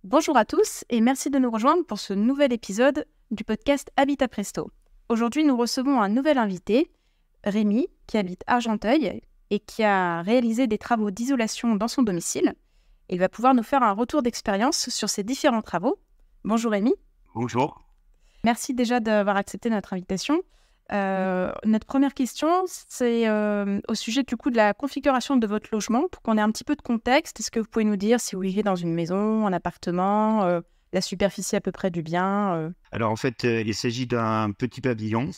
Bonjour à tous et merci de nous rejoindre pour ce nouvel épisode du podcast Habitat Presto. Aujourd'hui, nous recevons un nouvel invité, Rémi, qui habite Argenteuil et qui a réalisé des travaux d'isolation dans son domicile. Il va pouvoir nous faire un retour d'expérience sur ces différents travaux. Bonjour Rémi. Bonjour. Merci déjà d'avoir accepté notre invitation. Notre première question, c'est au sujet du coup de la configuration de votre logement. Pour qu'on ait un petit peu de contexte, est-ce que vous pouvez nous dire si vous vivez dans une maison, un appartement, la superficie à peu près du bien Alors en fait, il s'agit d'un petit pavillon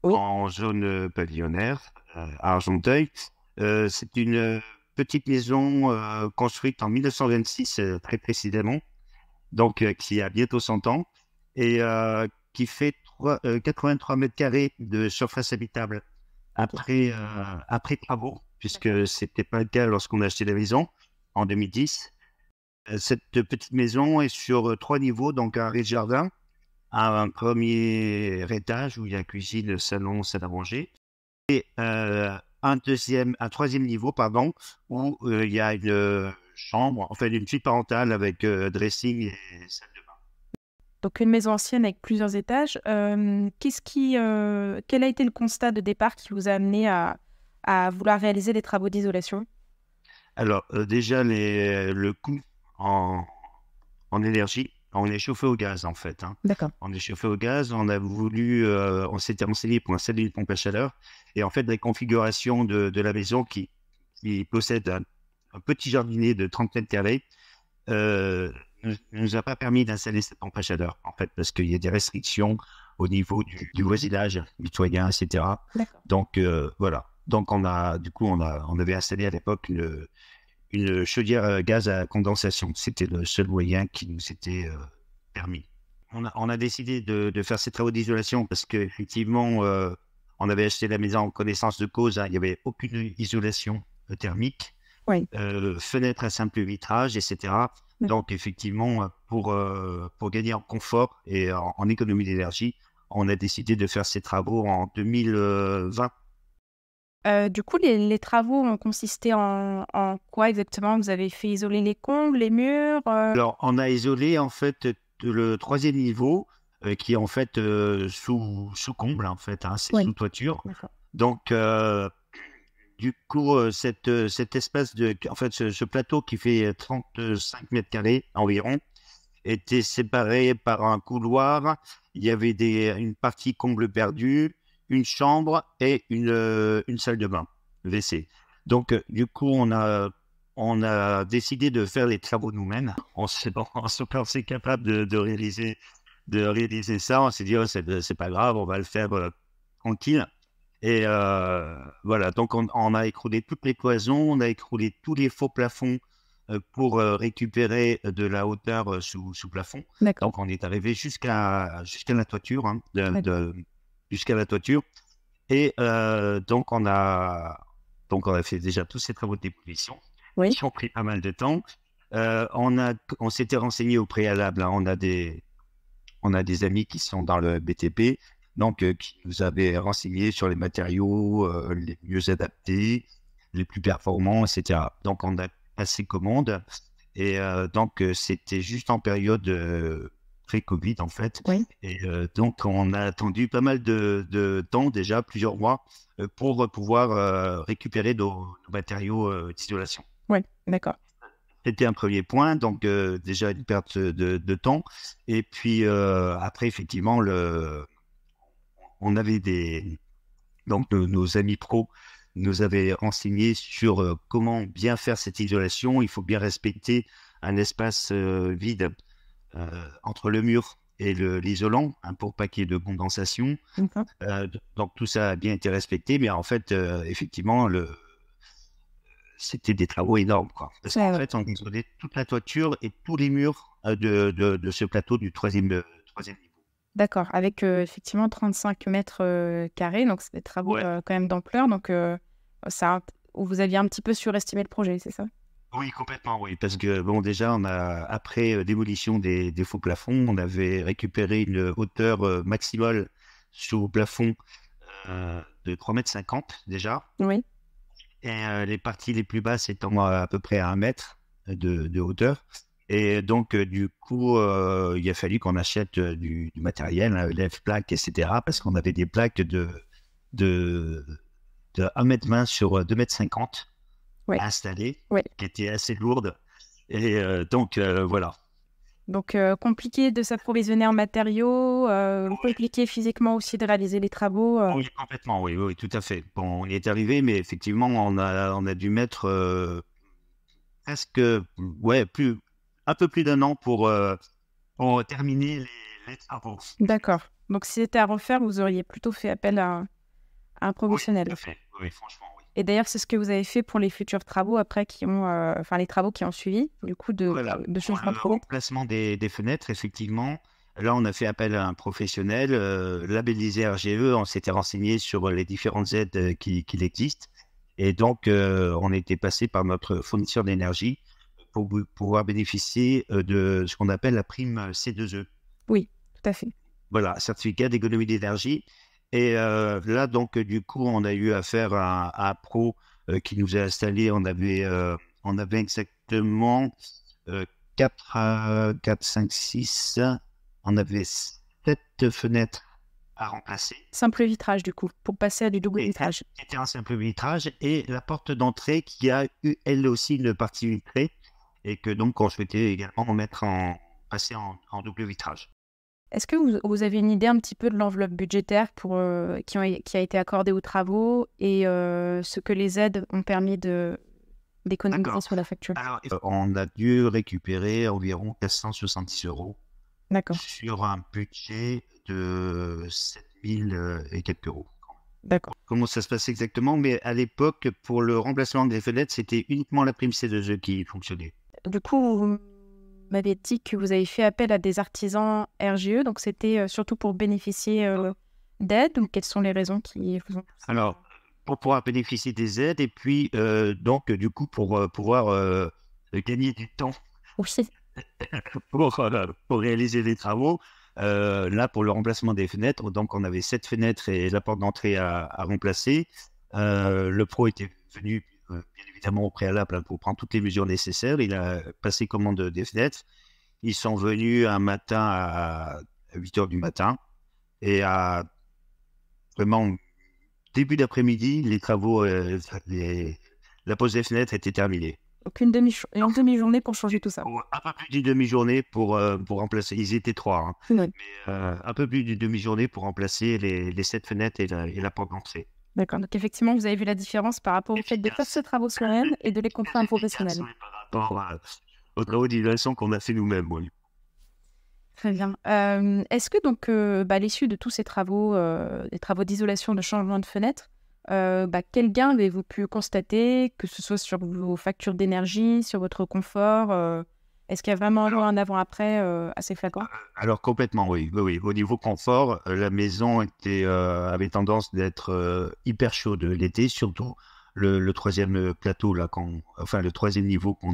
en zone pavillonnaire à Argenteuil. C'est une petite maison construite en 1926 très précisément, donc qui a bientôt 100 ans et qui fait 83 mètres carrés de surface habitable après travaux, puisque ce n'était pas le cas lorsqu'on a acheté la maison en 2010. Cette petite maison est sur 3 niveaux, donc un rez-de-jardin, un premier étage où il y a cuisine, salon, salle à manger, et un troisième niveau, pardon, où il y a une chambre, enfin une suite parentale avec dressing et salle de bain. Donc une maison ancienne avec plusieurs étages. Quel a été le constat de départ qui vous a amené à vouloir réaliser des travaux d'isolation ? Alors déjà, le coût en énergie, on est chauffé au gaz en fait. D'accord. On est chauffé au gaz, on s'était renseigné pour installer une pompe à chaleur. Et en fait, la configuration de la maison qui possède un petit jardinet de 30 mètres carrés ne nous a pas permis d'installer cette pompe à chaleur, en fait, parce qu'il y a des restrictions au niveau du voisinage mitoyen, etc. D'accord. Donc, voilà. Donc, on avait installé à l'époque une chaudière à gaz à condensation. C'était le seul moyen qui nous était permis. On a décidé de faire ces travaux d'isolation parce qu'effectivement, on avait acheté la maison en connaissance de cause. Il n'y avait aucune isolation thermique, fenêtre à simple vitrage, etc. Donc, effectivement, pour gagner en confort et en économie d'énergie, on a décidé de faire ces travaux en 2020. Du coup, les travaux ont consisté en quoi exactement ? Vous avez fait isoler les combles, les murs Alors, on a isolé en fait le troisième niveau qui est en fait sous comble en fait, c'est sous toiture. D'accord. Donc, du coup, cet espace ce plateau qui fait 35 mètres carrés environ était séparé par un couloir. Il y avait une partie comble perdue, une chambre et une salle de bain, WC. Donc, du coup, on a décidé de faire les travaux nous-mêmes. On s'est pensé capable de réaliser ça. On s'est dit, c'est pas grave, on va le faire tranquille. Et voilà, donc on a écroulé toutes les cloisons, on a écroulé tous les faux plafonds pour récupérer de la hauteur sous plafond. D'accord. Donc on est arrivé jusqu'à la toiture, jusqu'à la toiture. Et donc on a fait déjà tous ces travaux de démolition qui ont pris pas mal de temps. On s'était renseigné au préalable. On a des amis qui sont dans le BTP, donc qui nous avaient renseigné sur les matériaux les mieux adaptés, les plus performants, etc. Donc on a passé commande et donc c'était juste en période pré-Covid en fait. Et donc on a attendu pas mal de temps déjà, plusieurs mois, pour pouvoir récupérer nos matériaux d'isolation. Oui, d'accord. C'était un premier point, donc déjà une perte de temps. Et puis après, effectivement, on avait donc nos amis pros nous avaient renseigné sur comment bien faire cette isolation. Il faut bien respecter un espace vide entre le mur et l'isolant pour pas qu'il y ait de condensation. Donc tout ça a bien été respecté, mais en fait, effectivement, c'était des travaux énormes, quoi. Parce qu'en fait, on isolait toute la toiture et tous les murs de ce plateau du troisième niveau. D'accord, avec effectivement 35 mètres carrés, donc c'est des travaux quand même d'ampleur. Donc vous aviez un petit peu surestimé le projet, c'est ça ? Oui, complètement, oui. Parce que, bon, déjà, après démolition des faux plafonds, on avait récupéré une hauteur maximale sous plafond de 3,50 m déjà. Oui. Et les parties les plus basses étant à peu près à 1 mètre de hauteur. Et donc, du coup, il a fallu qu'on achète du matériel, lève-plaques, etc. Parce qu'on avait des plaques de 1,20 m sur 2,50 m Ouais. à installer, Ouais. qui étaient assez lourdes. Et donc, voilà. Donc, compliqué de s'approvisionner en matériaux, compliqué physiquement aussi de réaliser les travaux. Oui, complètement, oui, oui, tout à fait. Bon, on y est arrivé, mais effectivement, on a dû mettre presque, ouais, un peu plus d'1 an pour terminer les travaux. D'accord. Donc, si c'était à refaire, vous auriez plutôt fait appel à un Oui, professionnel. tout à fait. Oui, franchement, oui. Et d'ailleurs, c'est ce que vous avez fait pour les futurs travaux après les travaux qui ont suivi, du coup, Voilà, de pour changement le de fenêtre. remplacement des fenêtres, effectivement, là, on a fait appel à un professionnel labellisé RGE. On s'était renseigné sur les différentes aides qu'il existe. Et donc, on était passé par notre fournisseur d'énergie pour pouvoir bénéficier de ce qu'on appelle la prime C2E. Oui, tout à fait. Voilà, certificat d'économie d'énergie. Et là, donc, du coup, on a eu affaire à un pro qui nous a installé. On avait exactement 4, 5, 6. On avait 7 fenêtres à remplacer. Simple vitrage, du coup, pour passer à du double vitrage. C'était un simple vitrage et la porte d'entrée qui a eu, elle aussi, une partie vitrée et que donc on souhaitait également passer en double vitrage. Est-ce que vous avez une idée un petit peu de l'enveloppe budgétaire qui a été accordée aux travaux et ce que les aides ont permis d'économiser D'accord. sur la facture? Alors, on a dû récupérer environ 470 € D'accord, sur un budget de 7000 et quelques euros. d'accord. Comment ça se passe exactement? Mais à l'époque, pour le remplacement des fenêtres, c'était uniquement la prime C2E qui fonctionnait. Du coup, vous m'avez dit que vous avez fait appel à des artisans RGE, donc c'était surtout pour bénéficier d'aides ou quelles sont les raisons qui vous ont poussé? Alors, pour pouvoir bénéficier des aides et puis donc du coup pour pouvoir gagner du temps Oui, pour réaliser les travaux. Là, pour le remplacement des fenêtres, donc on avait 7 fenêtres et la porte d'entrée à remplacer. Le pro était venu bien évidemment au préalable pour prendre toutes les mesures nécessaires. Il a passé commande des fenêtres. Ils sont venus un matin à 8 h du matin et à vraiment début d'après-midi, les travaux, la pose des fenêtres était terminée. donc une demi-journée pour changer tout ça. Un peu plus d'une demi-journée pour remplacer. Ils étaient 3, hein, Oui. mais un peu plus d'une demi-journée pour remplacer les 7 fenêtres et la porte d'entrée. D'accord, donc effectivement, vous avez vu la différence par rapport au fait de faire ces travaux soi-même et de les confier à un professionnel. Par rapport aux travaux d'isolation qu'on a fait nous-mêmes. Oui. Très bien. Est-ce que donc, à l'issue de tous ces travaux, des travaux d'isolation, de changement de fenêtre, quel gain avez-vous pu constater, que ce soit sur vos factures d'énergie, sur votre confort est-ce qu'il y a vraiment eu un avant-après assez flagrant? Alors complètement, oui. Oui, oui. Au niveau confort, la maison avait tendance d'être hyper chaude l'été, surtout le troisième plateau, là, enfin le troisième niveau où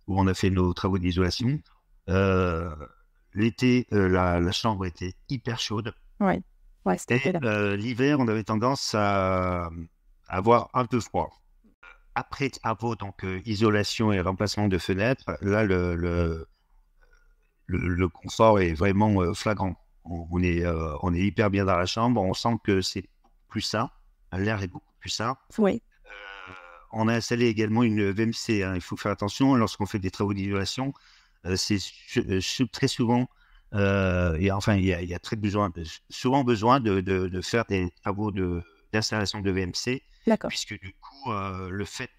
on a fait nos travaux d'isolation. L'été, la chambre était hyper chaude. Ouais, ouais, Et c'était là. l'hiver, on avait tendance à avoir un peu froid. Après travaux, donc isolation et remplacement de fenêtres, là, le confort est vraiment flagrant. On est hyper bien dans la chambre, on sent que c'est plus sain, l'air est beaucoup plus sain. Oui, On a installé également une VMC, hein. Il faut faire attention lorsqu'on fait des travaux d'isolation. Très souvent, et enfin, il y a souvent besoin de faire des travaux d'installation de VMC, d'accord. puisque du coup, le fait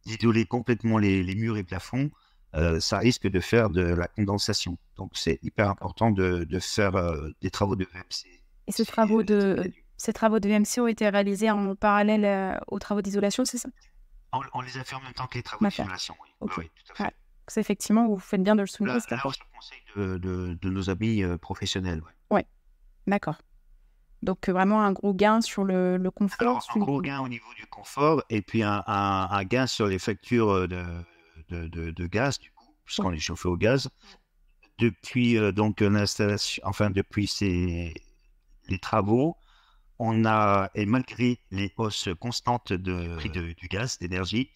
d'isoler complètement les murs et plafonds, ça risque de faire de la condensation. Donc, c'est hyper important de faire des travaux de VMC. Et ces travaux de VMC ont été réalisés en parallèle aux travaux d'isolation, c'est ça? On les a fait en même temps que les travaux D'accord. d'isolation, oui. Ok. Oui, tout à fait. Ouais. C'est effectivement, vous faites bien de le souligner. Là, C'est important. sur conseil de nos amis professionnels. Ouais. Ouais, d'accord. Donc vraiment un gros gain sur le confort. Alors, un gros gain au niveau du confort et puis un gain sur les factures de gaz, du coup, puisqu'on est chauffé au gaz. Depuis donc l'installation, enfin depuis les travaux, et malgré les hausses constantes de prix du gaz, d'énergie,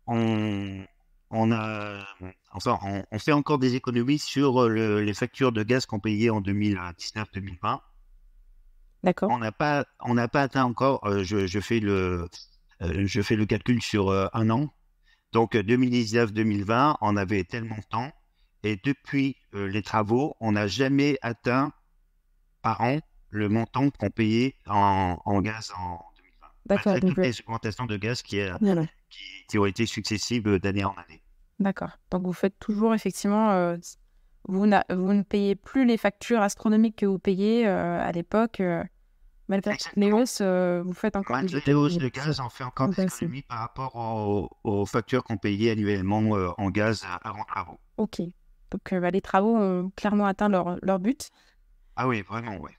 on on fait encore des économies sur les factures de gaz qu'on payait en 2019-2020. D'accord. On n'a pas atteint encore, je fais le calcul sur un an. Donc 2019-2020, on avait tel montant. Et depuis les travaux, on n'a jamais atteint par an le montant qu'on payait en gaz en 2020. D'accord. Malgré Donc, toutes les augmentations de gaz voilà. qui ont été successives d'année en année. D'accord. Donc, vous faites toujours, effectivement, vous ne payez plus les factures astronomiques que vous payiez à l'époque. Malgré les hausses, vous faites encore des Malgré les hausses de économies. gaz, on fait encore des économies par rapport aux factures qu'on payait annuellement en gaz avant travaux. Ok. Donc, les travaux ont clairement atteint leur but. Ah oui, vraiment, oui.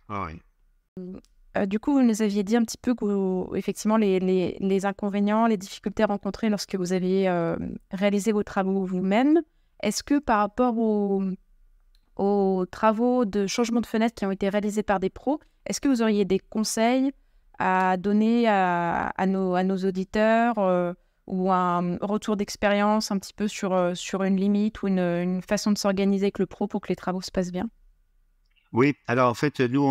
Du coup, vous nous aviez dit un petit peu que, effectivement, les inconvénients, les difficultés rencontrées lorsque vous aviez réalisé vos travaux vous-même. Est-ce que par rapport aux travaux de changement de fenêtre qui ont été réalisés par des pros, est-ce que vous auriez des conseils à donner à nos auditeurs ou un retour d'expérience un petit peu sur une limite ou une façon de s'organiser avec le pro pour que les travaux se passent bien? Oui, alors en fait, nous,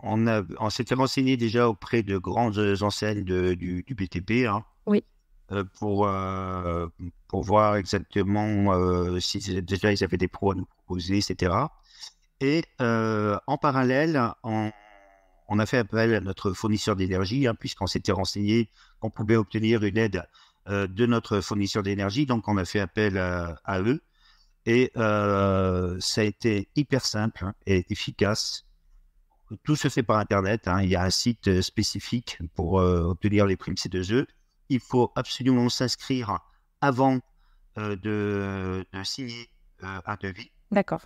on s'était renseigné déjà auprès de grandes enseignes du BTP, hein, Oui. pour voir exactement si déjà ils avaient des pros à nous proposer, etc. Et en parallèle, on a fait appel à notre fournisseur d'énergie, hein, puisqu'on s'était renseigné qu'on pouvait obtenir une aide de notre fournisseur d'énergie. Donc, on a fait appel à eux. Et ça a été hyper simple, hein, et efficace. Tout se fait par Internet, hein. Il y a un site spécifique pour obtenir les primes C2E. Il faut absolument s'inscrire avant de signer un devis. D'accord.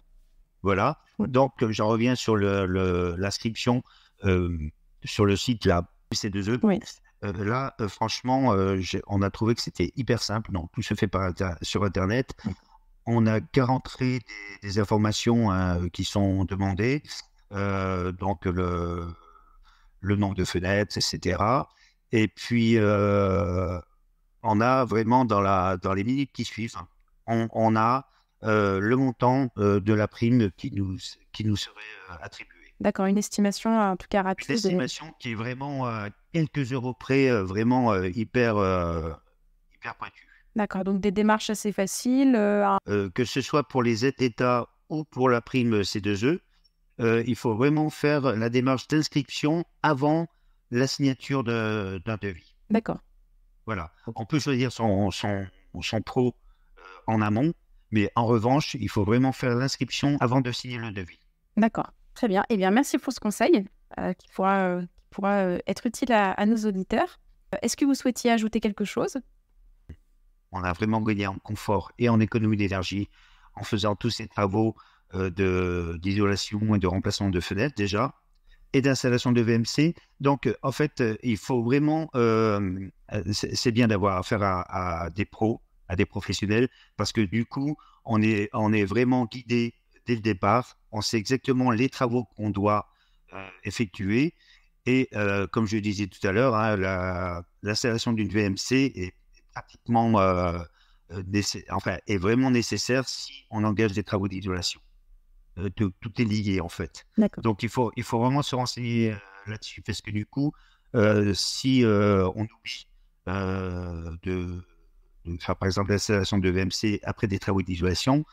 Voilà. Oui. Donc, j'en reviens sur l'inscription sur le site là, C2E. Oui. Là, franchement, on a trouvé que c'était hyper simple. Donc, tout se fait sur Internet. On n'a qu'à rentrer des informations qui sont demandées, donc le nombre de fenêtres, etc. Et puis, on a vraiment dans les minutes qui suivent, on a le montant de la prime qui nous serait attribuée. D'accord, une estimation en tout cas rapide. Une estimation qui est vraiment quelques euros près, vraiment hyper pointue. D'accord, donc des démarches assez faciles. Que ce soit pour les aides d'État ou pour la prime C2E, il faut vraiment faire la démarche d'inscription avant la signature d'un devis. D'accord. Voilà. On peut choisir son pro en amont, mais en revanche, il faut vraiment faire l'inscription avant de signer le devis. D'accord, très bien. Eh bien, merci pour ce conseil qui pourra être utile à nos auditeurs. Est-ce que vous souhaitiez ajouter quelque chose? On a vraiment gagné en confort et en économie d'énergie en faisant tous ces travaux d'isolation et de remplacement de fenêtres déjà, et d'installation de VMC. Donc, en fait, il faut vraiment... c'est bien d'avoir affaire à des pros, à des professionnels, parce que du coup, on est vraiment guidé dès le départ. On sait exactement les travaux qu'on doit effectuer. Et comme je disais tout à l'heure, hein, l'installation d'une VMC est pratiquement est vraiment nécessaire si on engage des travaux d'isolation. Tout est lié en fait. Donc il faut vraiment se renseigner là-dessus, parce que du coup, si on oublie de faire par exemple l'installation de VMC après des travaux d'isolation,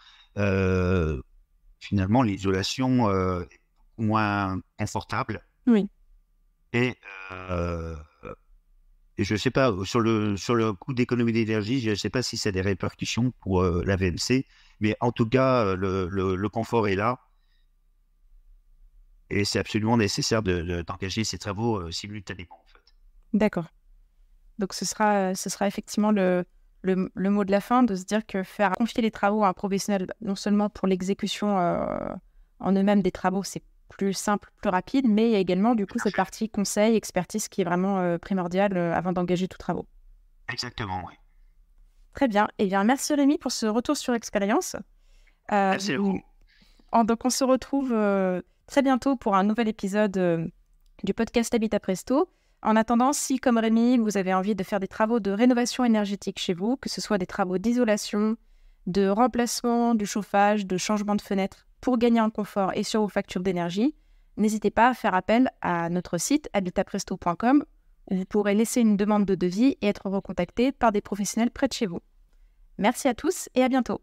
finalement l'isolation est beaucoup moins confortable. Oui. Et je ne sais pas, sur le coût d'économie d'énergie, je ne sais pas si ça a des répercussions pour la VMC, mais en tout cas, le confort est là. Et c'est absolument nécessaire d'engager ces travaux simultanément, en fait. D'accord. Donc, ce sera effectivement le mot de la fin, de se dire que confier les travaux à un professionnel, non seulement pour l'exécution en eux-mêmes des travaux, c'est plus simple, plus rapide, mais il y a également du coup cette partie conseil, expertise qui est vraiment primordiale avant d'engager tous travaux. Exactement, oui. Très bien. Eh bien, merci Rémi pour ce retour sur l'expérience. Merci à vous. Donc, on se retrouve très bientôt pour un nouvel épisode du podcast Habitat Presto. En attendant, si comme Rémi, vous avez envie de faire des travaux de rénovation énergétique chez vous, que ce soit des travaux d'isolation, de remplacement du chauffage, de changement de fenêtre pour gagner en confort et sur vos factures d'énergie, n'hésitez pas à faire appel à notre site habitapresto.com où vous pourrez laisser une demande de devis et être recontacté par des professionnels près de chez vous. Merci à tous et à bientôt.